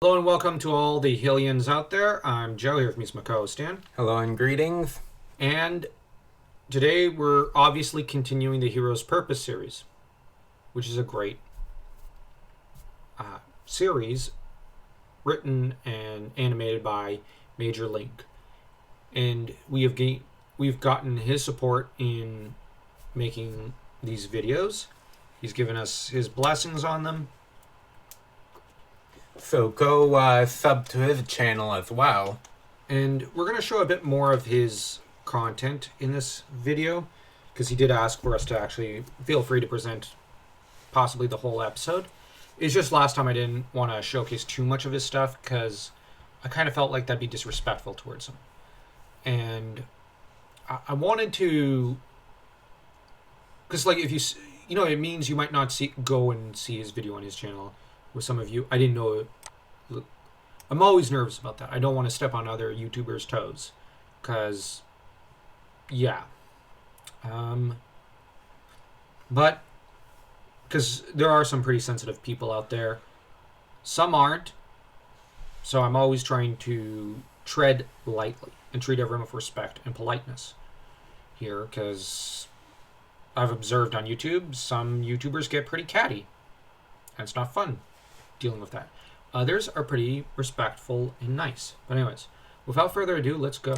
Hello and welcome to all the Hillians out there. I'm Joe here with me, is my co-host Dan. Hello and greetings. And today we're obviously continuing the Hero's Purpose series, which is a great series written and animated by MajorLink. And we've gotten his support in making these videos. He's given us his blessings on them. So go sub to his channel as well. And we're going to show a bit more of his content in this video, because he did ask for us to actually feel free to present possibly the whole episode. It's just last time I didn't want to showcase too much of his stuff, because I kind of felt like that'd be disrespectful towards him. And I wanted to, because like if you know, it means you might not go and see his video on his channel. With some of you, I didn't know. I'm always nervous about that. I don't want to step on other YouTubers' toes, because, yeah. But because there are some pretty sensitive people out there, some aren't. So I'm always trying to tread lightly and treat everyone with respect and politeness here, because I've observed on YouTube some YouTubers get pretty catty, and it's not fun dealing with that. Others are pretty respectful and nice. But anyways, without further ado, let's go.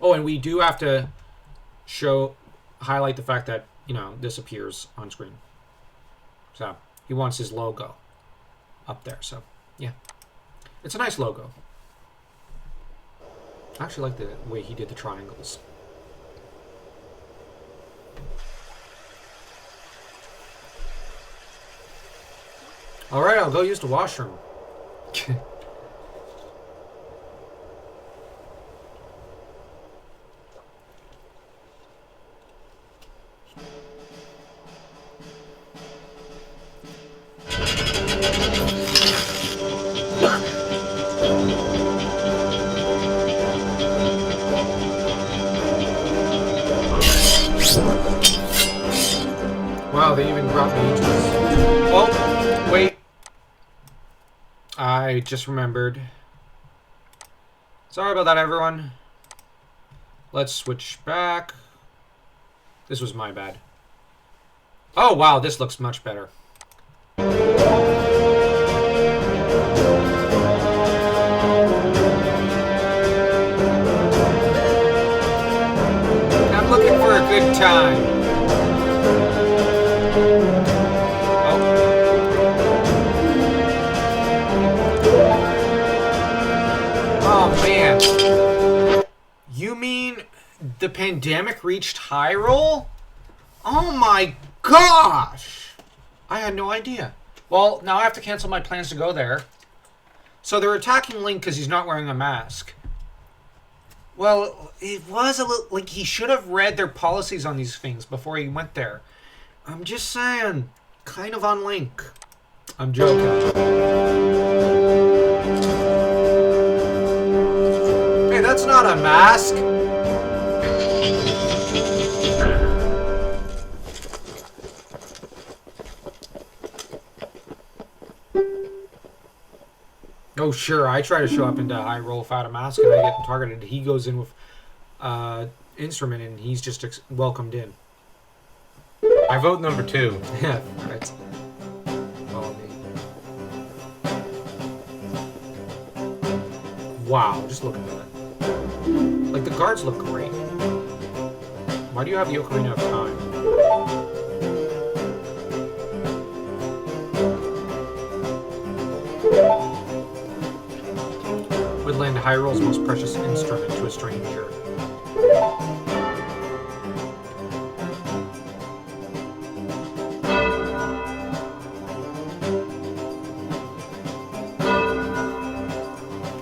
Oh, and we do have to highlight the fact that, you know, this appears on screen. So he wants his logo up there. So yeah, it's a nice logo. I actually like the way he did the triangles. Alright, I'll go use the washroom. Wow, they even brought me into this. Oh, wait. I just remembered. Sorry about that, everyone. Let's switch back. This was my bad. Oh, wow, this looks much better. I'm looking for a good time. Oh, man. You mean the pandemic reached Hyrule? Oh my gosh! I had no idea. Well, now I have to cancel my plans to go there. So they're attacking Link because he's not wearing a mask. Well, it was a little like he should have read their policies on these things before he went there. I'm just saying, kind of on Link. I'm joking. Hey, that's not a mask. Oh, sure. I try to show up into Hyrule without a mask and I get targeted. He goes in with instrument and he's just welcomed in. I vote number 2. Yeah, right. Follow me. Wow, just look at that. Like, the guards look great. Why do you have the Ocarina of Time? Would lend Hyrule's most precious instrument to a stranger.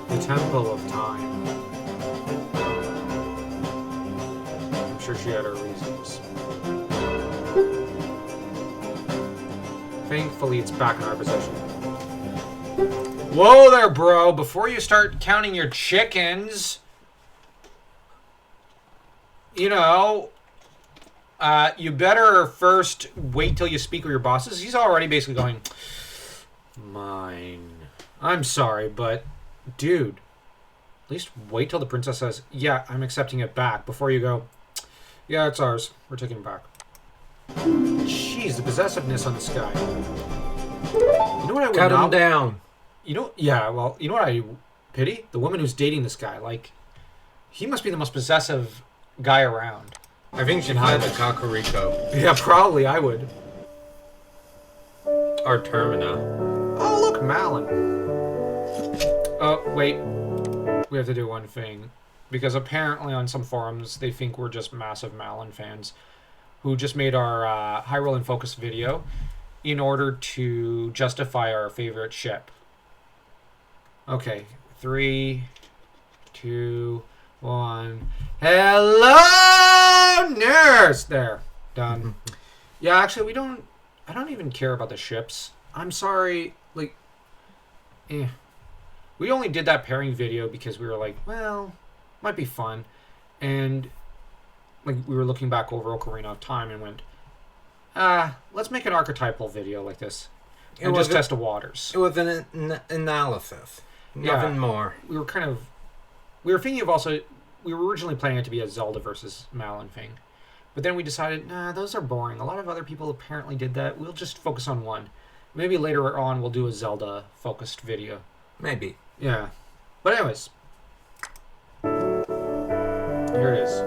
The Temple of Time. I'm sure she had her reasons. Thankfully, it's back in our possession. Whoa there, bro. Before you start counting your chickens, you know, you better first wait till you speak with your bosses. He's already basically going, mine. I'm sorry, but dude, at least wait till the princess says, "Yeah, I'm accepting it back," before you go, "Yeah, it's ours. We're taking it back." Jeez, the possessiveness on this guy. You know what I would Cut him not... down. You know, yeah, well, you know what I pity? The woman who's dating this guy. Like, he must be the most possessive guy around. I think she had the Kakariko. Yeah, probably I would. Or Termina. Oh, look, Malin. Oh, wait. We have to do one thing. Because apparently on some forums, they think we're just massive Malin fans who just made our Hyrule in Focus video in order to justify our favorite ship. Okay, 3, 2, 1. Hello, nurse! There, done. Yeah, actually, I don't even care about the ships. I'm sorry, like, we only did that pairing video because we were like, well, might be fun. And, like, we were looking back over Ocarina of Time and went, let's make an archetypal video like this. And just test the waters. It was an analysis. Nothing more. We were thinking of also, we were originally planning it to be a Zelda versus Malin thing. But then we decided, nah, those are boring. A lot of other people apparently did that. We'll just focus on one. Maybe later on we'll do a Zelda-focused video. Maybe. Yeah. But anyways. Here it is.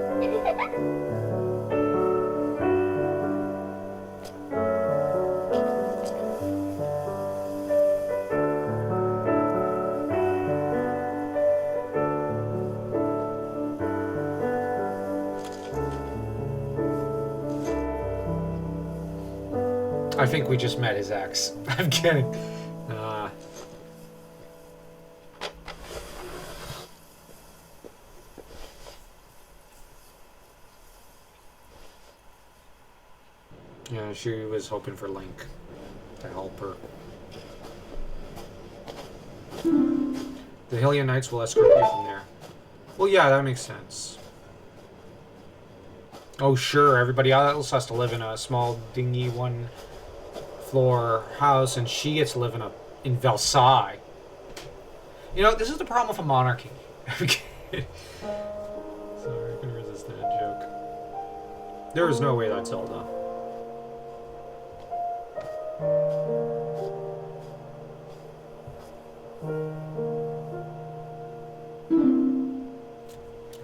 I think we just met his ex. I'm kidding. Yeah, she was hoping for Link to help her. The Hylian Knights will escort you from there. Well, yeah, that makes sense. Oh, sure, everybody else has to live in a small, dingy, one-floor house, and she gets to live in Versailles. You know, this is the problem with a monarchy. Sorry, I couldn't resist that joke. There is no way that's Zelda.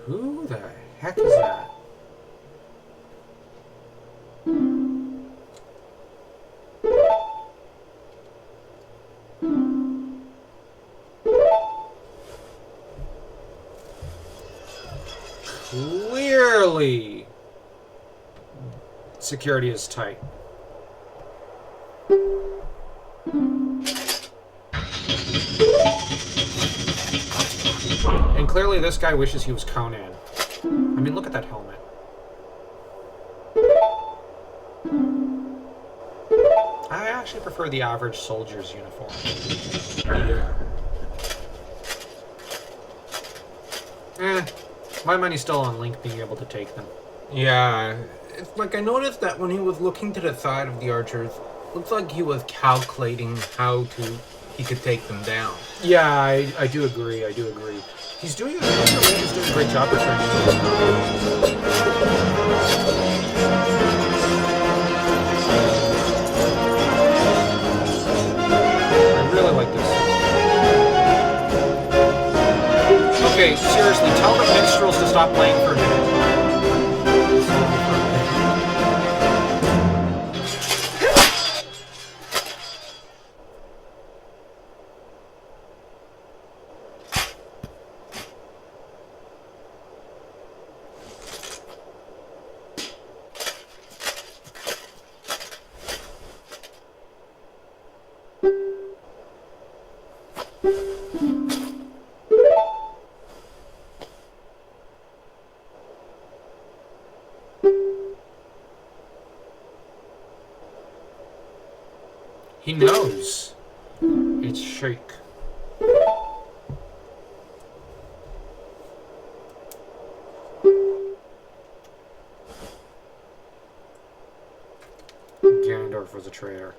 Who the heck is that? Clearly, security is tight. And clearly this guy wishes he was Conan. I mean, look at that helmet. I actually prefer the average soldier's uniform. Yeah. My money's still on Link being able to take them. Yeah, it's like I noticed that when he was looking to the side of the archers, looks like he was calculating he could take them down. Yeah, I do agree. He's doing a great job of training. I really like this. Okay, seriously, tell the minstrels to stop playing for a minute. He knows. It's Sheik. Ganondorf was a traitor.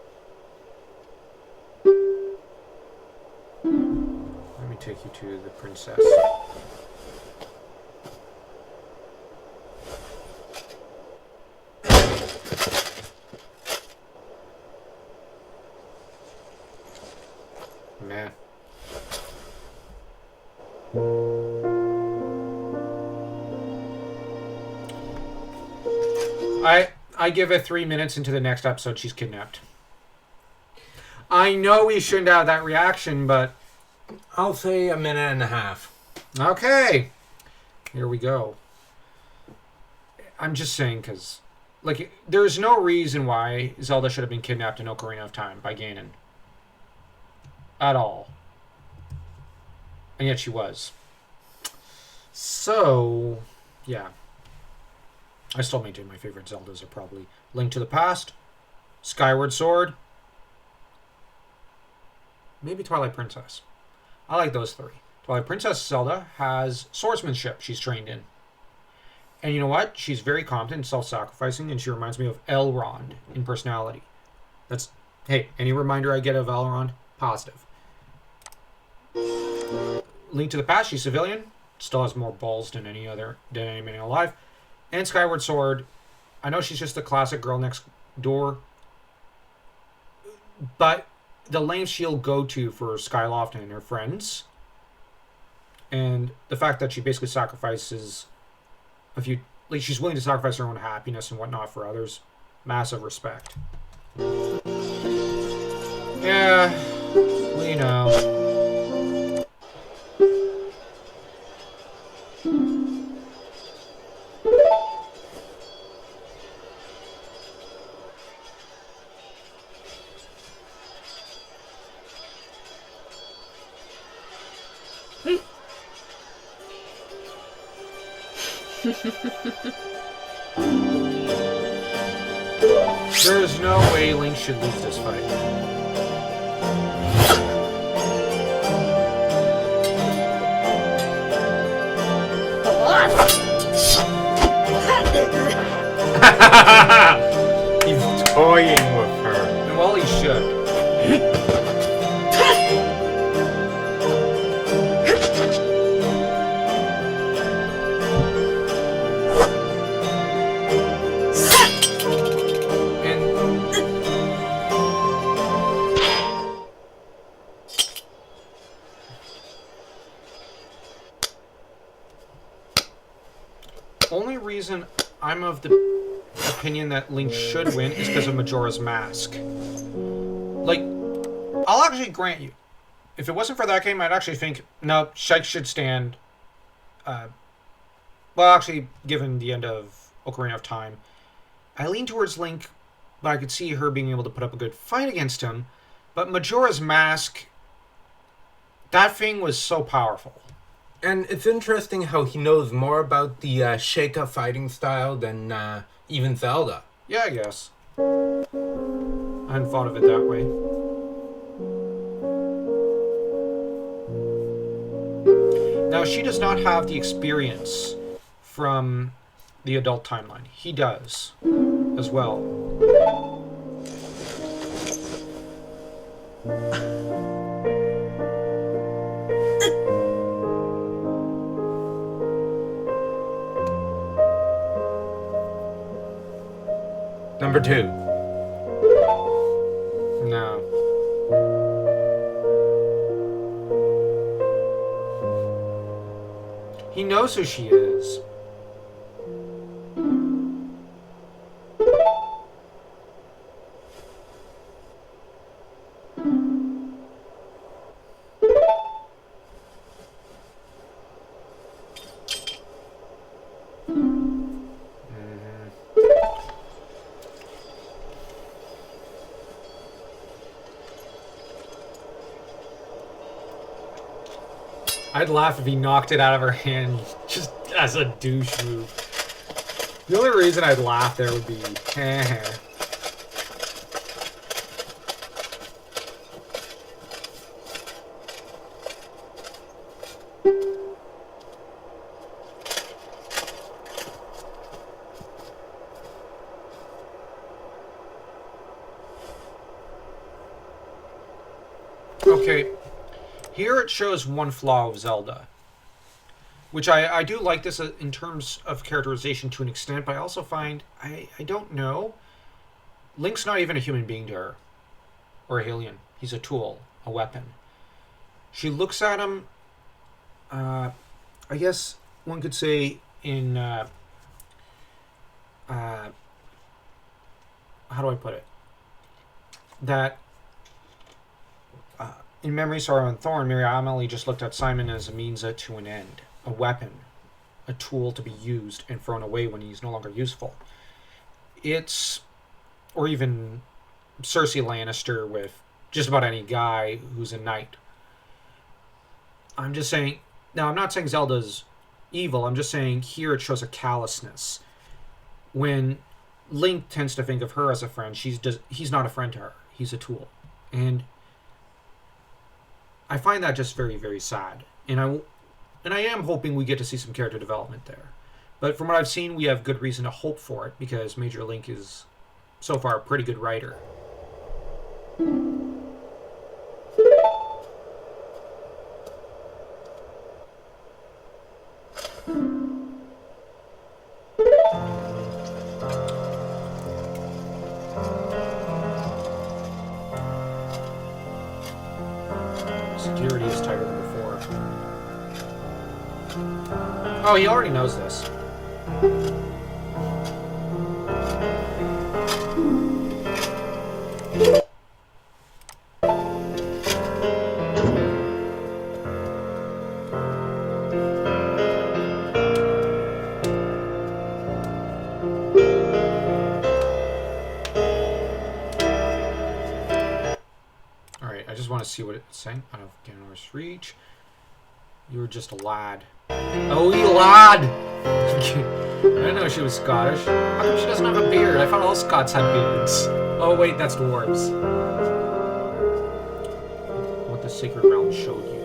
take you to the princess. Man. I give it 3 minutes into the next episode, she's kidnapped. I know we shouldn't have that reaction, but... I'll say a minute and a half. Okay. Here we go. I'm just saying, because... Like, there's no reason why Zelda should have been kidnapped in Ocarina of Time by Ganon. At all. And yet she was. So, yeah. I still maintain my favorite Zeldas are probably Link to the Past, Skyward Sword, maybe Twilight Princess. I like those three. Twilight Princess Zelda has swordsmanship she's trained in. And you know what? She's very competent and self-sacrificing, and she reminds me of Elrond in personality. That's, hey, any reminder I get of Elrond, positive. Link to the Past, she's civilian, still has more balls than any man alive. And Skyward Sword, I know she's just the classic girl next door, but the lengths she'll go to for Skyloft and her friends, and the fact that she basically sacrifices a few, like she's willing to sacrifice her own happiness and whatnot for others, massive respect. Yeah, we know. There's no way Link should lose this fight. He's toying with her. And well, he should. Only reason I'm of the opinion that Link should win is because of Majora's Mask. Like, I'll actually grant you, if it wasn't for that game, I'd actually think, no, Sheik should stand. Well, actually, given the end of Ocarina of Time, I lean towards Link, but I could see her being able to put up a good fight against him. But Majora's Mask, that thing was so powerful. And it's interesting how he knows more about the Sheikah fighting style than even Zelda. Yeah, I guess. I hadn't thought of it that way. Now, she does not have the experience from the adult timeline. He does, as well. Number 2. No. He knows who she is. I'd laugh if he knocked it out of her hand just as a douche move. The only reason I'd laugh there would be, Okay. Here it shows one flaw of Zelda, which I do like this in terms of characterization to an extent, but I also find, I don't know, Link's not even a human being to her, or a alien. He's a tool, a weapon. She looks at him, I guess one could say in, how do I put it? That in Memory, Sorrow, and Thorn, Miriam just looked at Simon as a means to an end, a weapon, a tool to be used and thrown away when he's no longer useful. It's, or even Cersei Lannister with just about any guy who's a knight. I'm just saying, now I'm not saying Zelda's evil, I'm just saying here it shows a callousness. When Link tends to think of her as a friend, he's not a friend to her, he's a tool. And I find that just very, very sad. And I am hoping we get to see some character development there. But from what I've seen, we have good reason to hope for it, because MajorLink is, so far, a pretty good writer. Security is tighter than before. Oh, he already knows this. Alright, I just want to see what it's saying. Out of Ganor's reach. You were just a lad. Oh, you lad! I didn't know she was Scottish. How come she doesn't have a beard? I thought all Scots had beards. Oh wait, that's dwarves. What the Sacred Realm showed you.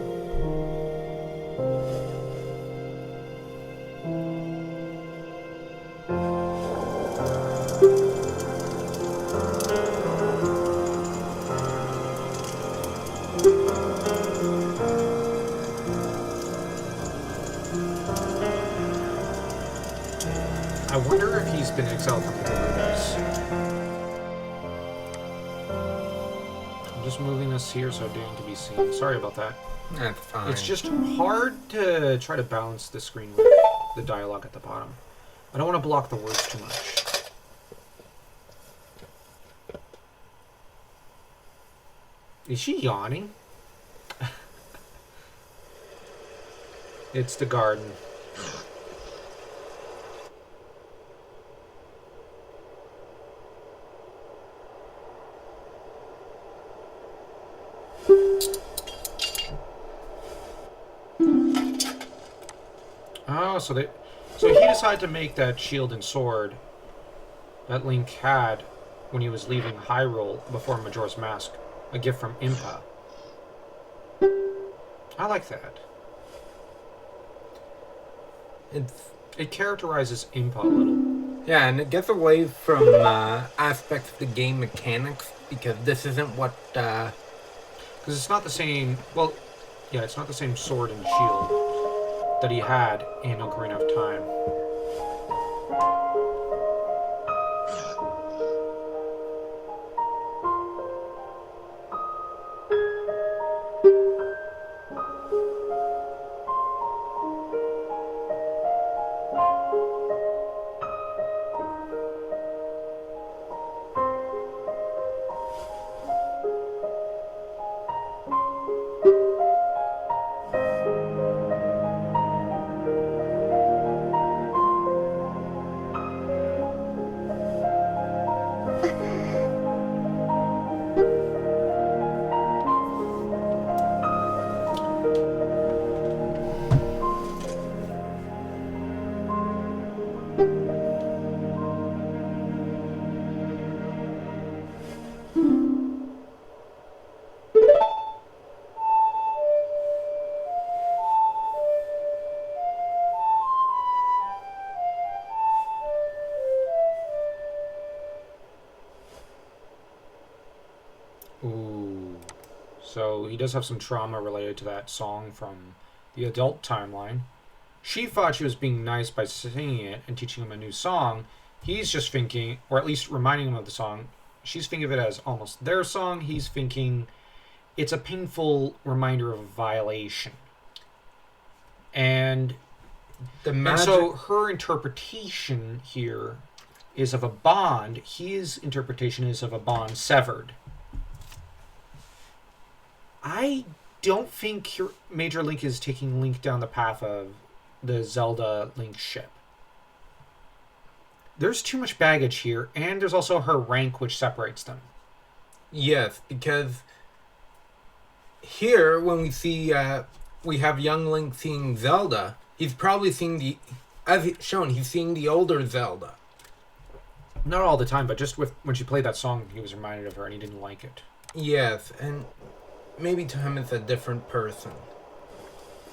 I wonder if he's been exiled from the Majoras. I'm just moving this here so Dan can be seen. Sorry about that. That's fine. It's just hard to try to balance the screen with the dialogue at the bottom. I don't want to block the words too much. Is she yawning? It's the garden. Oh, so he decided to make that shield and sword that Link had when he was leaving Hyrule before Majora's Mask, a gift from Impa. I like that. It characterizes Impa a little. Yeah, and it gets away from aspects of the game mechanics, because this isn't what... Because it's not the same... Well, yeah, it's not the same sword and shield that he had in Ocarina of Time. So he does have some trauma related to that song from the adult timeline. She thought she was being nice by singing it and teaching him a new song. He's just thinking, or at least reminding him of the song, she's thinking of it as almost their song. He's thinking it's a painful reminder of a violation. And so her interpretation here is of a bond. His interpretation is of a bond severed. I don't think MajorLink is taking Link down the path of the Zelda Link ship. There's too much baggage here, and there's also her rank which separates them. Yes, because here when we see we have young Link seeing Zelda, he's probably seeing he's seeing the older Zelda. Not all the time, but just when she played that song, he was reminded of her and he didn't like it. Yes, and maybe to him it's a different person.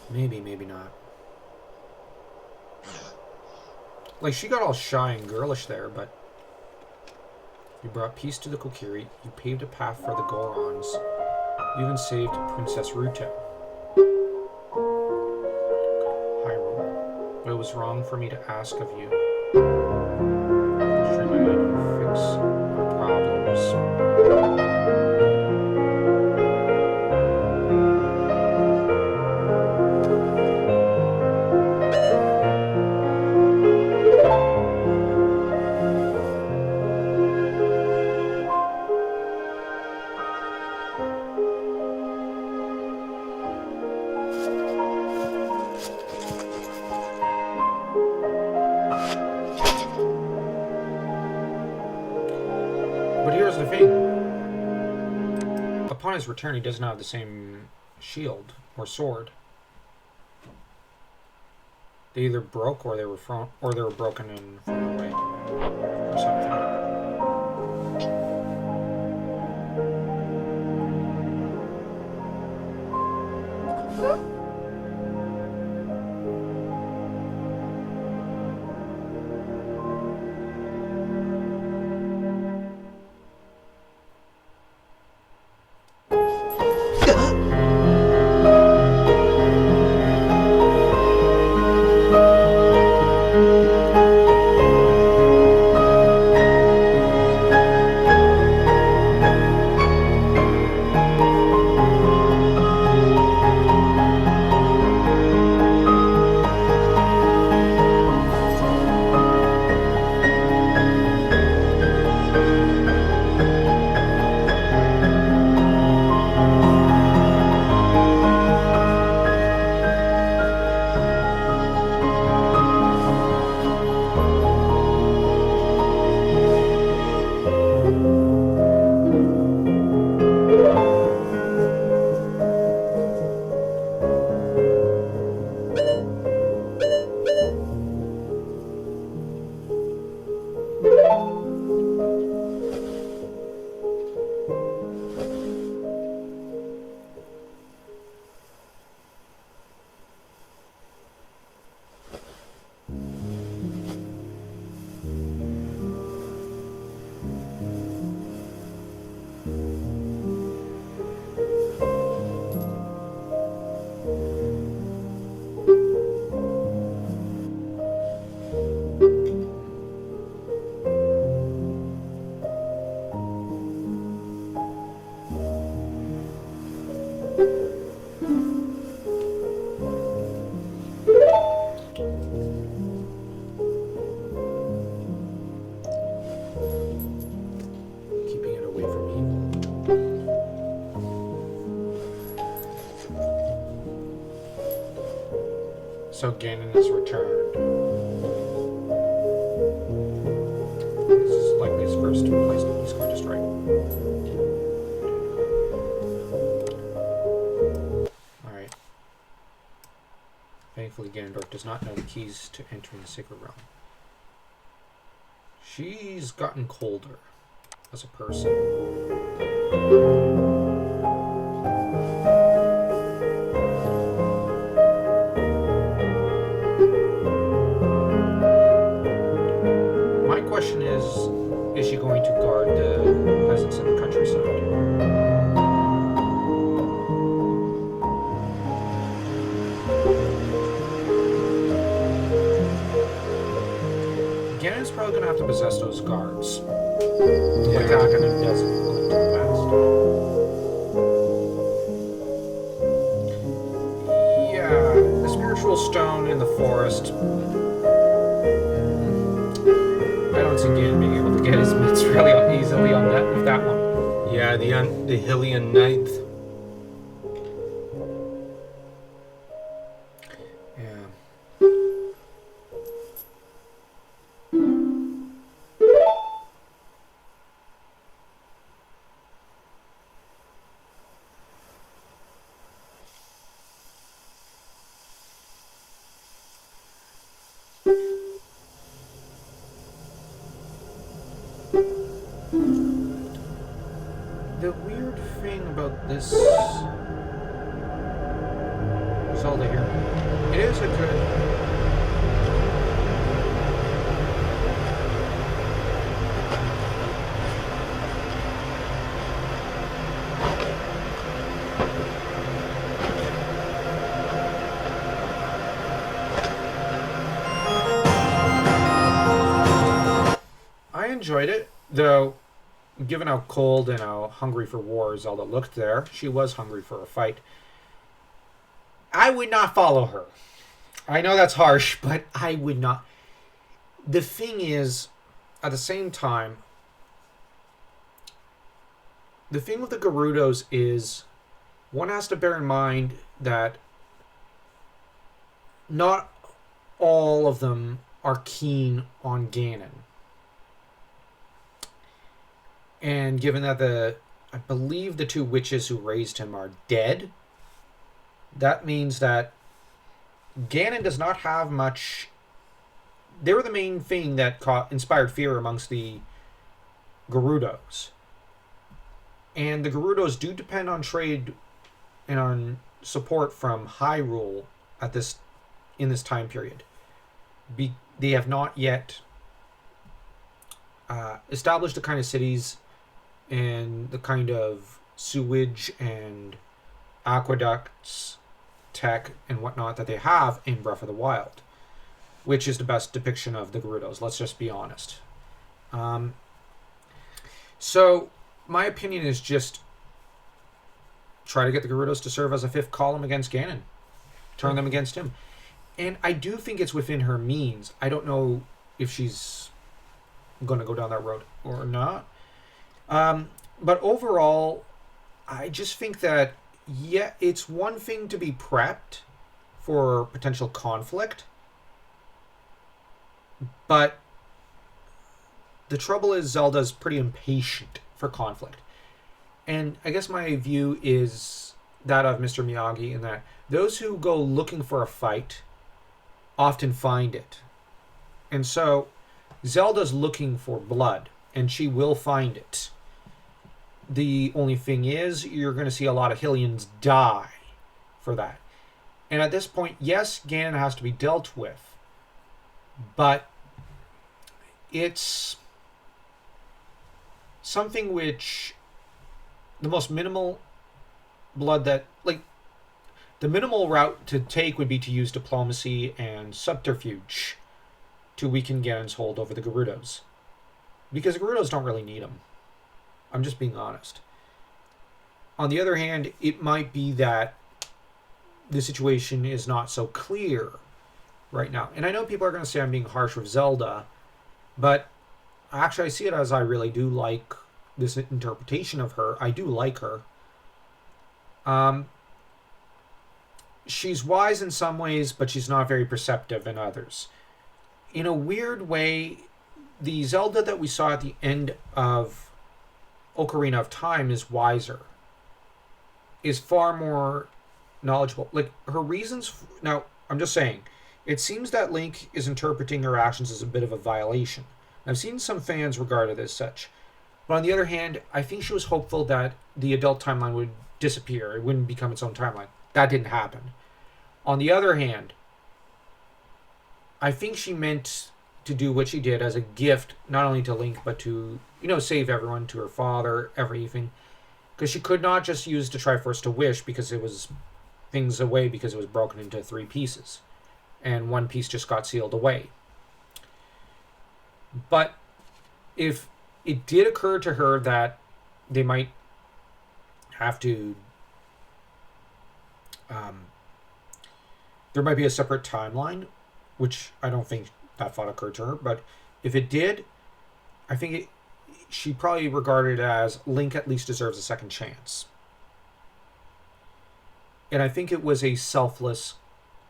Maybe not. Like, she got all shy and girlish there, but you brought peace to the Kokiri, you paved a path for the Gorons, you even saved Princess Ruto. Hyrule, what was wrong for me to ask of you? Sure, my God, you fix our problems. But here's the thing. Upon his return, he doesn't have the same shield or sword. They either broke or they were broken and thrown away or something. So Ganon is returned. This is likely his first replacement he's going to strike. Alright. Thankfully Ganondorf does not know the keys to entering the Sacred Realm. She's gotten colder as a person. Is she going to guard the peasants in the countryside? have to possess those guards. Like Akanen does in Link to the Past. Yeah, the spiritual stone in the forest. I don't see Ganon being able to get his mitts really easily on that with that one. Yeah, the Hylian Knights. Yeah. The weird thing about this Zelda here, it is a good. I enjoyed it, though. Given how cold and how hungry for war Zelda looked there, she was hungry for a fight. I would not follow her. I know that's harsh, but I would not. The thing is, at the same time, the thing with the Gerudos is one has to bear in mind that not all of them are keen on Ganon. And given that I believe the two witches who raised him are dead, that means that Ganon does not have much. They were the main thing that inspired fear amongst the Gerudos. And the Gerudos do depend on trade and on support from Hyrule in this time period. They have not yet established the kind of cities and the kind of sewage and aqueducts, tech, and whatnot that they have in Breath of the Wild, which is the best depiction of the Gerudos, let's just be honest. So, my opinion is just try to get the Gerudos to serve as a fifth column against Ganon. Turn them against him. And I do think it's within her means. I don't know if she's going to go down that road or not. But overall, I just think that, yeah, it's one thing to be prepped for potential conflict, but the trouble is Zelda's pretty impatient for conflict. And I guess my view is that of Mr. Miyagi, in that those who go looking for a fight often find it. And so Zelda's looking for blood, and she will find it. The only thing is, you're going to see a lot of Hylians die for that. And at this point, yes, Ganon has to be dealt with, but it's something which the most minimal blood that, like, the minimal route to take would be to use diplomacy and subterfuge to weaken Ganon's hold over the Gerudos. Because the Gerudos don't really need him. I'm just being honest. On the other hand, it might be that the situation is not so clear right now. And I know people are going to say I'm being harsh with Zelda, but actually I see it as I really do like this interpretation of her. I do like her. She's wise in some ways, but she's not very perceptive in others. In a weird way, the Zelda that we saw at the end of Ocarina of Time is wiser. Is far more knowledgeable. Like, her reasons... Now, I'm just saying, it seems that Link is interpreting her actions as a bit of a violation. I've seen some fans regard it as such. But on the other hand, I think she was hopeful that the adult timeline would disappear. It wouldn't become its own timeline. That didn't happen. On the other hand, I think she meant to do what she did as a gift, not only to Link, but to, save everyone, to her father, everything. Because she could not just use the Triforce to wish because it was things away because it was broken into 3 pieces. And one piece just got sealed away. But if it did occur to her that they might have to, there might be a separate timeline, which I don't think that thought occurred to her, but if it did, I think she probably regarded it as Link at least deserves a second chance. And I think it was a selfless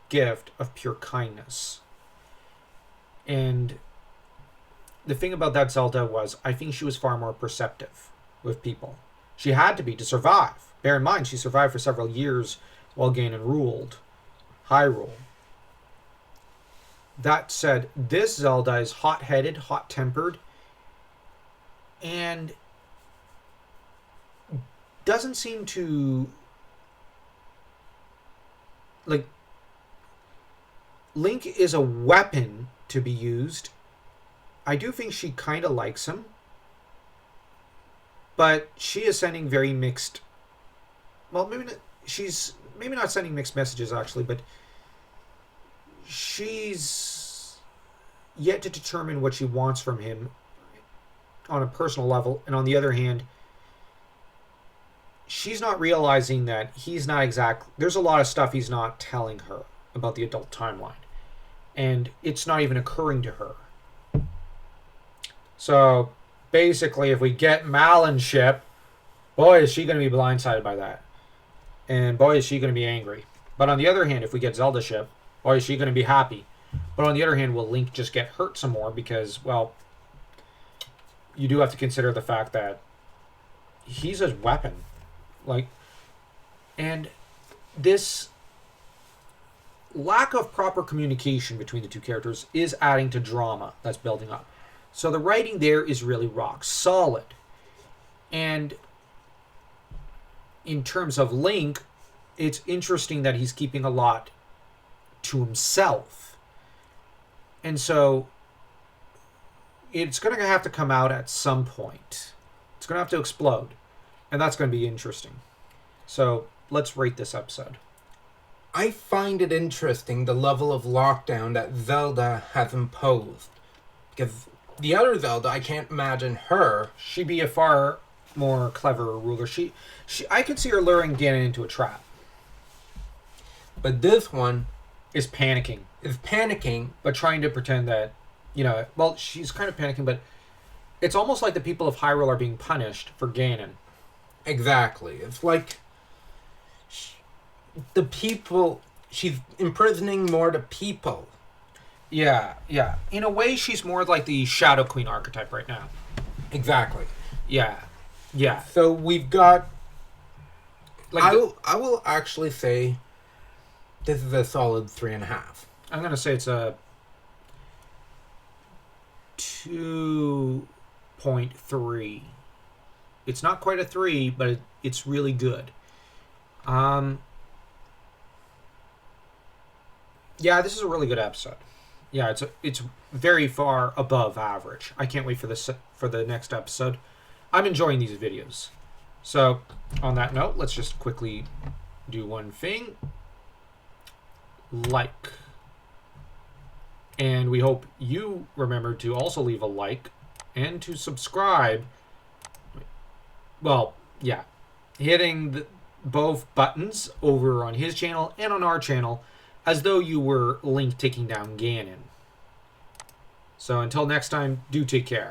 gift of pure kindness. And the thing about that Zelda was, I think she was far more perceptive with people. She had to be to survive. Bear in mind, she survived for several years while Ganon ruled Hyrule. That said, this Zelda is hot-headed, hot-tempered, and doesn't seem to... Like, Link is a weapon to be used. I do think she kind of likes him, but she is sending very mixed... Well, maybe not, she's maybe not sending mixed messages, actually, but she's yet to determine what she wants from him on a personal level. And on the other hand, she's not realizing that he's not exactly... There's a lot of stuff he's not telling her about the adult timeline. And it's not even occurring to her. So, basically, if we get Malin ship, boy, is she going to be blindsided by that. And boy, is she going to be angry. But on the other hand, if we get Zelda ship, boy, is she going to be happy. But on the other hand, will Link just get hurt some more? Because, well, you do have to consider the fact that he's a weapon. Like, and this lack of proper communication between the two characters is adding to drama that's building up. So the writing there is really rock solid. And in terms of Link, it's interesting that he's keeping a lot to himself. And so it's going to have to come out at some point. It's going to have to explode. And that's going to be interesting. So let's rate this episode. I find it interesting the level of lockdown that Zelda has imposed. Because the other Zelda, I can't imagine her. She'd be a far more clever ruler. She I could see her luring Ganon into a trap. But this one Is panicking. But trying to pretend that, well, she's kind of panicking, but it's almost like the people of Hyrule are being punished for Ganon. Exactly. It's like the people, she's imprisoning more the people. Yeah. In a way, she's more like the Shadow Queen archetype right now. Exactly. Yeah. So we've got... Like I will actually say this is a solid 3.5. I'm going to say it's a 2.3. It's not quite a 3, but it's really good. Yeah, this is a really good episode. Yeah, it's very far above average. I can't wait for the next episode. I'm enjoying these videos. So, on that note, let's just quickly do one thing. Like. And we hope you remember to also leave a like and to subscribe. Well, yeah. Hitting both buttons over on his channel and on our channel as though you were Link taking down Ganon. So until next time, do take care.